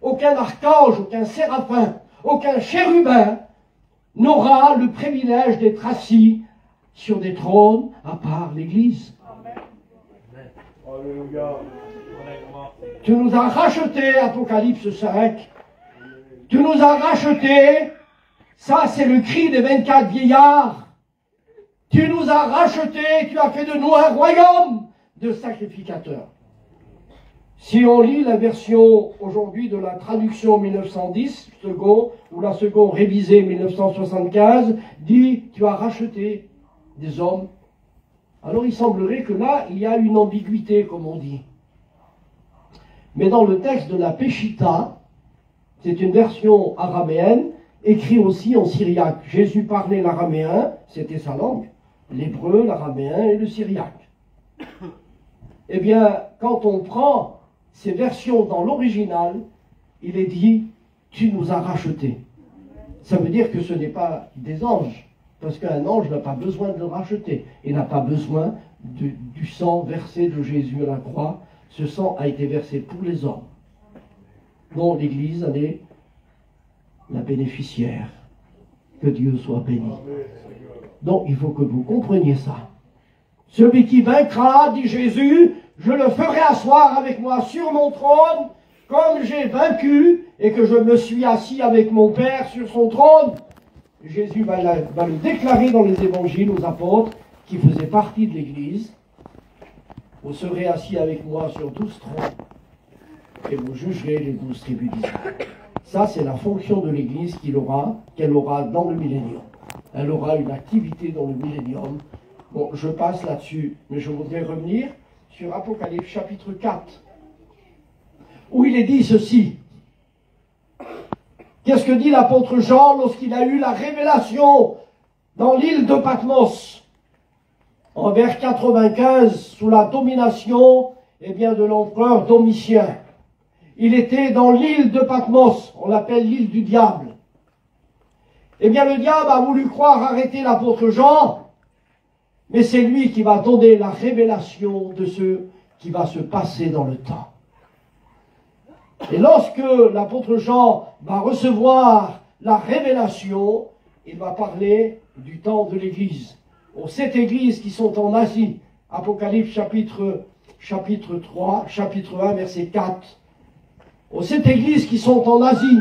Speaker 1: aucun archange, aucun séraphin, aucun chérubin n'aura le privilège d'être assis sur des trônes à part l'Église. Tu nous as rachetés, Apocalypse 5. Tu nous as rachetés. Ça, c'est le cri des 24 vieillards. Tu nous as rachetés, tu as fait de nous un royaume de sacrificateurs. Si on lit la version aujourd'hui de la traduction 1910, ou la seconde révisée 1975, dit « Tu as racheté des hommes ». Alors il semblerait que là, il y a une ambiguïté, comme on dit. Mais dans le texte de la Peshitta, c'est une version araméenne, écrite aussi en syriaque. Jésus parlait l'araméen, c'était sa langue, l'hébreu, l'araméen et le syriaque. Eh bien, quand on prend ces versions dans l'original, il est dit « Tu nous as rachetés ». Ça veut dire que ce n'est pas des anges, parce qu'un ange n'a pas besoin de le racheter. Il n'a pas besoin du sang versé de Jésus à la croix. Ce sang a été versé pour les hommes, dont l'Église en est la bénéficiaire. Que Dieu soit béni. Donc, il faut que vous compreniez ça. Celui qui vaincra, dit Jésus, je le ferai asseoir avec moi sur mon trône, comme j'ai vaincu et que je me suis assis avec mon Père sur son trône. Jésus va le déclarer dans les évangiles aux apôtres qui faisaient partie de l'Église. Vous serez assis avec moi sur 12 trônes et vous jugerez les 12 tribus d'Israël. Ça, c'est la fonction de l'Église qu'elle aura dans le millénium. Elle aura une activité dans le millénium. Bon, je passe là-dessus, mais je voudrais revenir sur Apocalypse chapitre 4, où il est dit ceci. Qu'est-ce que dit l'apôtre Jean lorsqu'il a eu la révélation dans l'île de Patmos, en vers 95, sous la domination de l'empereur Domitien? Il était dans l'île de Patmos, on l'appelle l'île du diable. Eh bien, le diable a voulu croire arrêter l'apôtre Jean, mais c'est lui qui va donner la révélation de ce qui va se passer dans le temps. Et lorsque l'apôtre Jean va recevoir la révélation, il va parler du temps de l'Église. Aux 7 églises qui sont en Asie, Apocalypse chapitre 3, chapitre 1, verset 4. Aux 7 églises qui sont en Asie.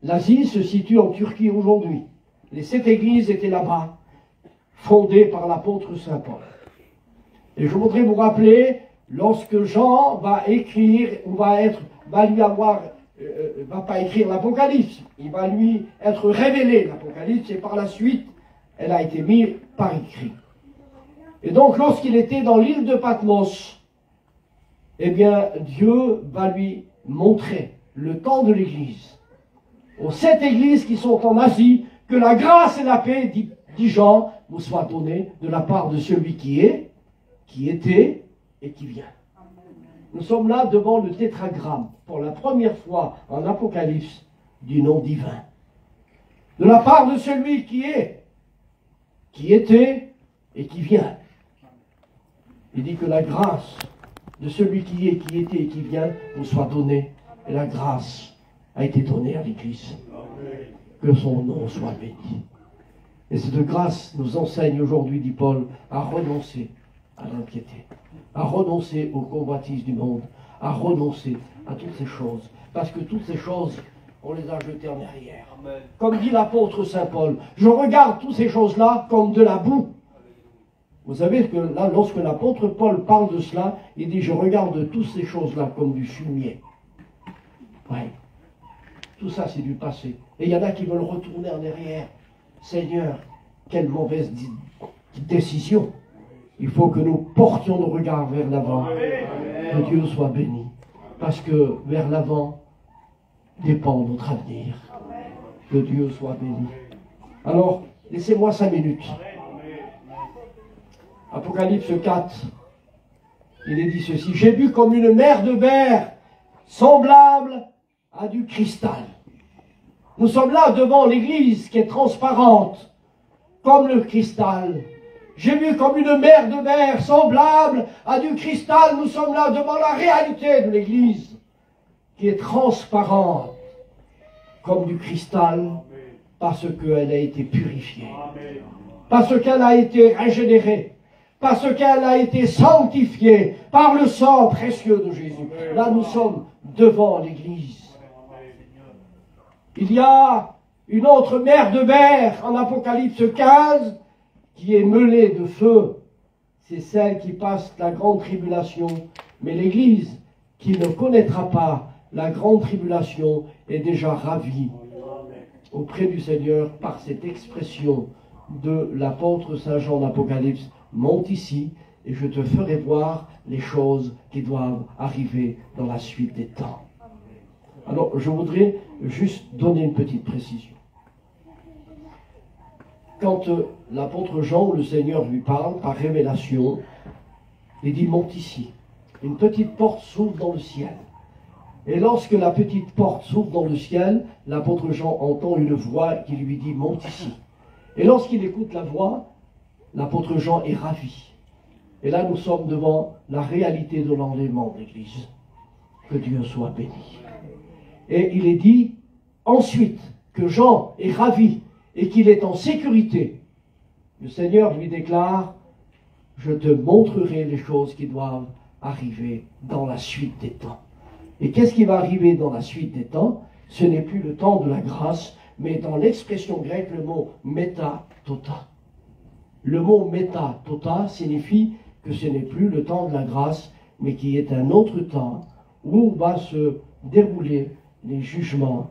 Speaker 1: L'Asie se situe en Turquie aujourd'hui. Les 7 églises étaient là-bas, fondées par l'apôtre Saint Paul. Et je voudrais vous rappeler, lorsque Jean va écrire, ou va pas écrire l'Apocalypse, il va lui être révélé l'Apocalypse, et par la suite, elle a été mise par écrit. Et donc, lorsqu'il était dans l'île de Patmos, eh bien, Dieu va lui montrer le temps de l'Église. Aux 7 églises qui sont en Asie, que la grâce et la paix, dit Jean, vous soient données de la part de celui qui est, qui était et qui vient. Nous sommes là devant le tétragramme, pour la première fois en Apocalypse, du nom divin. De la part de celui qui est, qui était et qui vient. Il dit que la grâce de celui qui est, qui était et qui vient vous soit donnée. Et la grâce a été donnée à l'Église. Que son nom soit béni. Et cette grâce nous enseigne aujourd'hui, dit Paul, à renoncer à l'impiété, à renoncer aux convoitises du monde, à renoncer à toutes ces choses. Parce que toutes ces choses, on les a jetées en arrière. Amen. Comme dit l'apôtre Saint Paul, je regarde toutes ces choses-là comme de la boue. Vous savez que là, lorsque l'apôtre Paul parle de cela, il dit, je regarde toutes ces choses-là comme du fumier. Oui. Tout ça, c'est du passé. Et il y en a qui veulent retourner en arrière. Seigneur, quelle mauvaise décision. Il faut que nous portions nos regards vers l'avant. Que Dieu soit béni. Parce que vers l'avant dépend notre avenir. Que Dieu soit béni. Alors, laissez-moi 5 minutes. Apocalypse 4, il est dit ceci. J'ai vu comme une mer de verre semblable à du cristal. Nous sommes là devant l'église qui est transparente, comme le cristal. J'ai vu comme une mer de verre semblable à du cristal. Nous sommes là devant la réalité de l'église qui est transparente, comme du cristal, parce qu'elle a été purifiée, parce qu'elle a été régénérée, parce qu'elle a été sanctifiée par le sang précieux de Jésus. Là, nous sommes devant l'église. Il y a une autre mer de verre en Apocalypse 15 qui est mêlée de feu. C'est celle qui passe la grande tribulation. Mais l'église qui ne connaîtra pas la grande tribulation est déjà ravie auprès du Seigneur par cette expression de l'apôtre Saint Jean d'Apocalypse. Monte ici et je te ferai voir les choses qui doivent arriver dans la suite des temps. Alors, je voudrais juste donner une petite précision. Quand l'apôtre Jean ou le Seigneur lui parle par révélation, il dit monte ici. Une petite porte s'ouvre dans le ciel. Et lorsque la petite porte s'ouvre dans le ciel, l'apôtre Jean entend une voix qui lui dit monte ici. Et lorsqu'il écoute la voix, l'apôtre Jean est ravi. Et là, nous sommes devant la réalité de l'enlèvement de l'Église. Que Dieu soit béni. Et il est dit ensuite que Jean est ravi et qu'il est en sécurité. Le Seigneur lui déclare, je te montrerai les choses qui doivent arriver dans la suite des temps. Et qu'est-ce qui va arriver dans la suite des temps? Ce n'est plus le temps de la grâce, mais dans l'expression grecque, le mot métatota. Le mot métatota signifie que ce n'est plus le temps de la grâce, mais qui est un autre temps où va se dérouler les jugements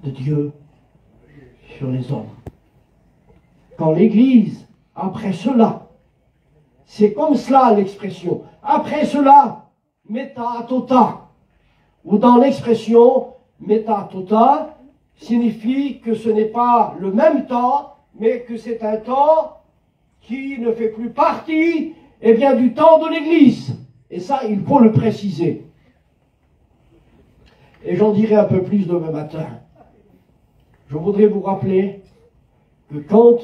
Speaker 1: de Dieu sur les hommes. Quand l'Église, après cela, c'est comme cela l'expression, après cela, métatota, ou dans l'expression métatota, signifie que ce n'est pas le même temps, mais que c'est un temps qui ne fait plus partie, eh bien, du temps de l'Église. Et ça, il faut le préciser. Et j'en dirai un peu plus demain matin. Je voudrais vous rappeler que quand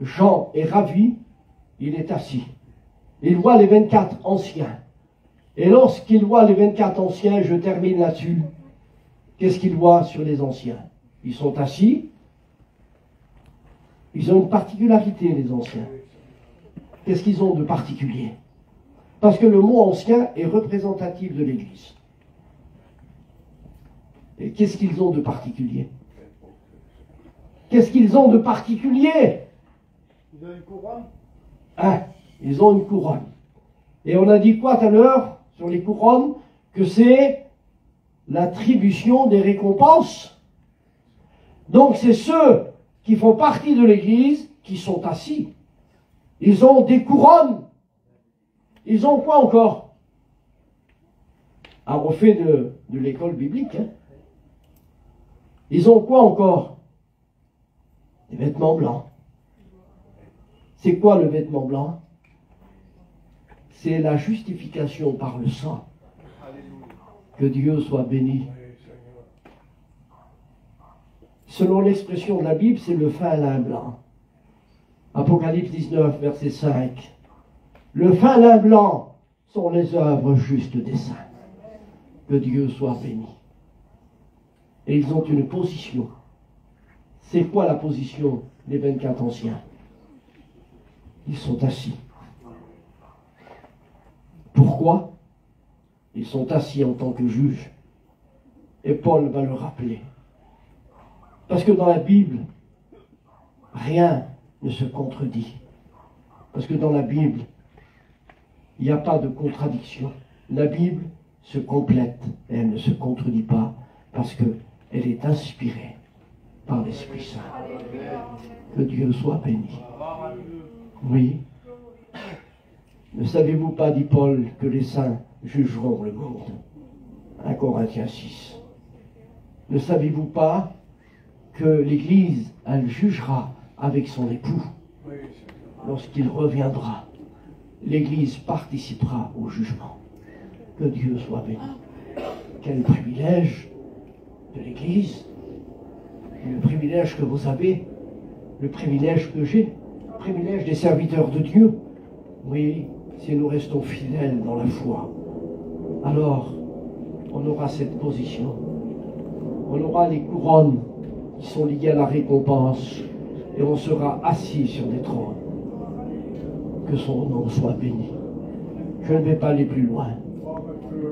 Speaker 1: Jean est ravi, il est assis. Il voit les 24 anciens. Et lorsqu'il voit les 24 anciens, je termine là-dessus, qu'est-ce qu'il voit sur les anciens? Ils sont assis. Ils ont une particularité, les anciens. Qu'est-ce qu'ils ont de particulier? Parce que le mot ancien est représentatif de l'Église. Et qu'est-ce qu'ils ont de particulier? Qu'est-ce qu'ils ont de particulier?
Speaker 2: Ils ont une couronne.
Speaker 1: Hein? Ils ont une couronne. Et on a dit quoi tout à l'heure sur les couronnes? Que c'est l'attribution des récompenses. Donc c'est ceux qui font partie de l'Église qui sont assis. Ils ont des couronnes. Ils ont quoi encore? Ah, on fait de l'école biblique. Hein? Ils ont quoi encore? Des vêtements blancs. C'est quoi le vêtement blanc? C'est la justification par le sang. Que Dieu soit béni. Selon l'expression de la Bible, c'est le fin lin blanc. Apocalypse 19, verset 5. Le fin lin blanc sont les œuvres justes des saints. Que Dieu soit béni. Et ils ont une position. C'est quoi la position des 24 anciens? Ils sont assis. Pourquoi? Ils sont assis en tant que juges. Et Paul va le rappeler. Parce que dans la Bible, rien ne se contredit. Parce que dans la Bible, il n'y a pas de contradiction. La Bible se complète et elle ne se contredit pas parce qu'elle est inspirée par l'Esprit Saint. Que Dieu soit béni. Oui. Ne savez-vous pas, dit Paul, que les saints jugeront le monde? 1 Corinthiens 6. Ne savez-vous pas que l'Église, elle jugera avec son époux lorsqu'il reviendra? L'Église participera au jugement. Que Dieu soit béni. Quel privilège de l'Église, le privilège que vous avez, le privilège que j'ai, le privilège des serviteurs de Dieu. Oui, si nous restons fidèles dans la foi, alors on aura cette position. On aura les couronnes qui sont liées à la récompense et on sera assis sur des trônes. Que son nom soit béni. Je ne vais pas aller plus loin.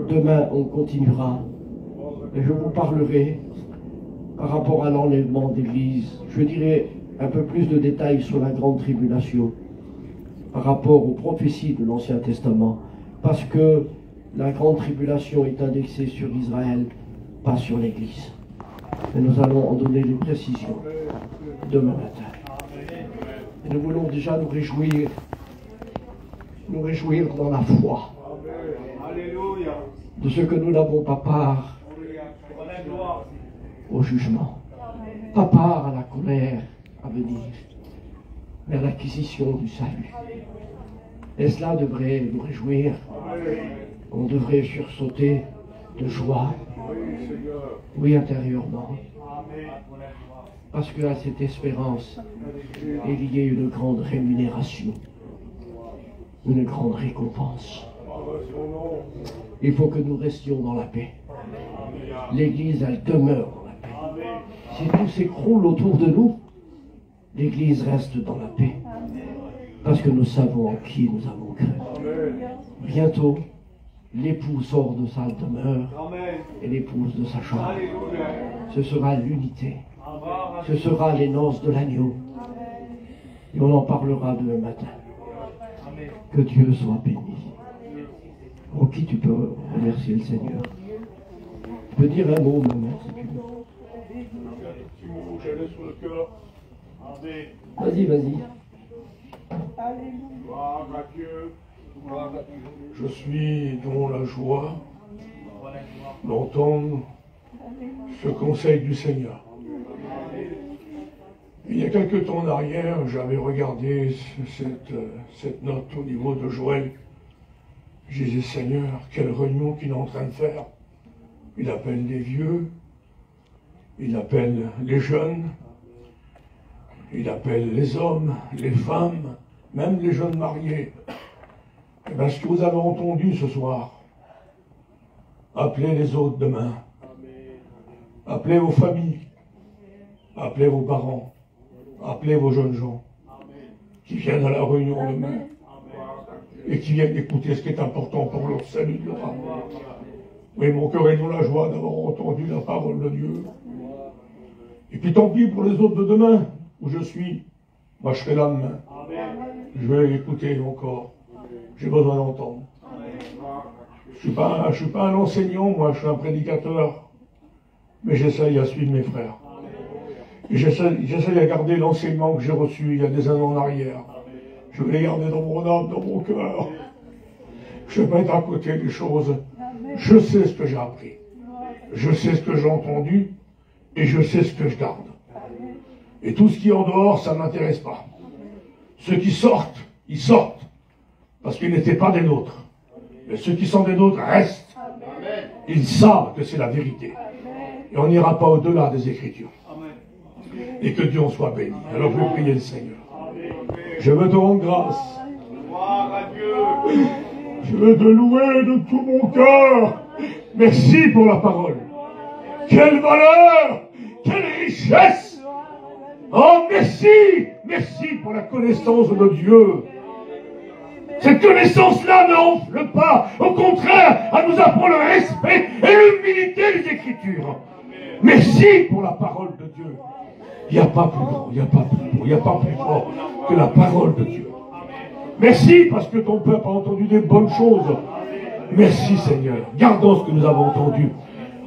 Speaker 1: Demain, on continuera et je vous parlerai par rapport à l'enlèvement d'Église. Je dirai un peu plus de détails sur la grande tribulation par rapport aux prophéties de l'Ancien Testament, parce que la grande tribulation est indexée sur Israël, pas sur l'Église. Et nous allons en donner les précisions demain matin. Et nous voulons déjà nous réjouir dans la foi de ce que nous n'avons pas part au jugement, pas part à la colère à venir, mais à l'acquisition du salut. Et cela devrait nous réjouir. On devrait sursauter de joie, oui, intérieurement, parce qu'à cette espérance est liée une grande rémunération, une grande récompense. Il faut que nous restions dans la paix. L'Église, elle demeure dans la paix. Si tout s'écroule autour de nous, l'Église reste dans la paix. Parce que nous savons en qui nous avons cru. Bientôt, l'époux sort de sa demeure et l'épouse de sa chambre. Ce sera l'unité. Ce sera les noces de l'agneau. Et on en parlera demain matin. Que Dieu soit béni. Pour qui tu peux remercier le Seigneur? Tu peux dire un mot, maman, si tu veux. Vas-y, vas-y.
Speaker 3: Je suis dans la joie d'entendre ce conseil du Seigneur. Il y a quelque temps en arrière, j'avais regardé cette note au niveau de Joël. Je disais, Seigneur, quelle réunion qu'il est en train de faire. Il appelle les vieux, il appelle les jeunes, il appelle les hommes, les femmes, même les jeunes mariés. Et bien, ce que vous avez entendu ce soir, appelez les autres demain. Appelez vos familles, appelez vos parents, appelez vos jeunes gens qui viennent à la réunion demain et qui viennent écouter ce qui est important pour leur salut de leur âme. Oui, mon cœur est dans la joie d'avoir entendu la parole de Dieu. Et puis tant pis pour les autres de demain, où je suis. Moi, je serai là demain. Je vais écouter encore. J'ai besoin d'entendre. Je ne suis pas un enseignant, moi, je suis un prédicateur. Mais j'essaye à suivre mes frères. Et j'essaye à garder l'enseignement que j'ai reçu il y a des années en arrière. Je veux les garder dans mon âme, dans mon cœur. Je ne vais pas être à côté des choses. Je sais ce que j'ai appris. Je sais ce que j'ai entendu. Et je sais ce que je garde. Et tout ce qui est en dehors, ça ne m'intéresse pas. Ceux qui sortent, ils sortent. Parce qu'ils n'étaient pas des nôtres. Mais ceux qui sont des nôtres restent. Ils savent que c'est la vérité. Et on n'ira pas au-delà des Écritures. Et que Dieu en soit béni. Alors je vais prier le Seigneur. Je veux te rendre grâce. Je veux te louer de tout mon cœur. Merci pour la parole. Quelle valeur! Quelle richesse! Oh, merci! Merci pour la connaissance de Dieu. Cette connaissance-là n'enfle pas. Au contraire, elle nous apprend le respect et l'humilité des Écritures. Merci pour la parole de Dieu. Il n'y a pas plus grand, il n'y a pas plus beau, il n'y a pas plus fort que la parole de Dieu. Merci parce que ton peuple a entendu des bonnes choses. Merci Seigneur. Gardons ce que nous avons entendu.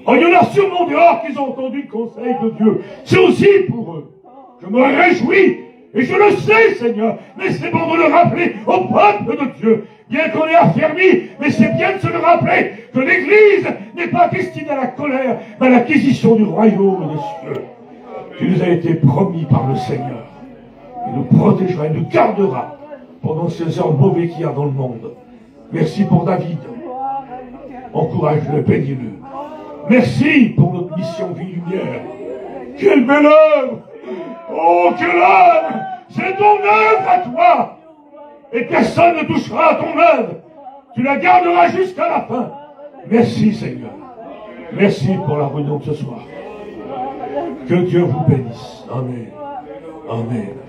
Speaker 3: Oh, il y en a sûrement dehors qui ont entendu le conseil de Dieu. C'est aussi pour eux. Je me réjouis. Et je le sais, Seigneur, mais c'est bon de le rappeler au peuple de Dieu. Bien qu'on est affermi, mais c'est bien de se le rappeler que l'Église n'est pas destinée à la colère, mais à l'acquisition du royaume des cieux. Tu nous as été promis par le Seigneur. Il nous protégera, il nous gardera pendant ces heures mauvaises qu'il y a dans le monde. Merci pour David. Encourage-le, bénis-le. Merci pour notre mission Vie Lumière. Quelle belle œuvre! Oh, quelle œuvre! C'est ton œuvre à toi! Et personne ne touchera à ton œuvre. Tu la garderas jusqu'à la fin. Merci Seigneur. Merci pour la réunion de ce soir. Que Dieu vous bénisse. Amen. Amen.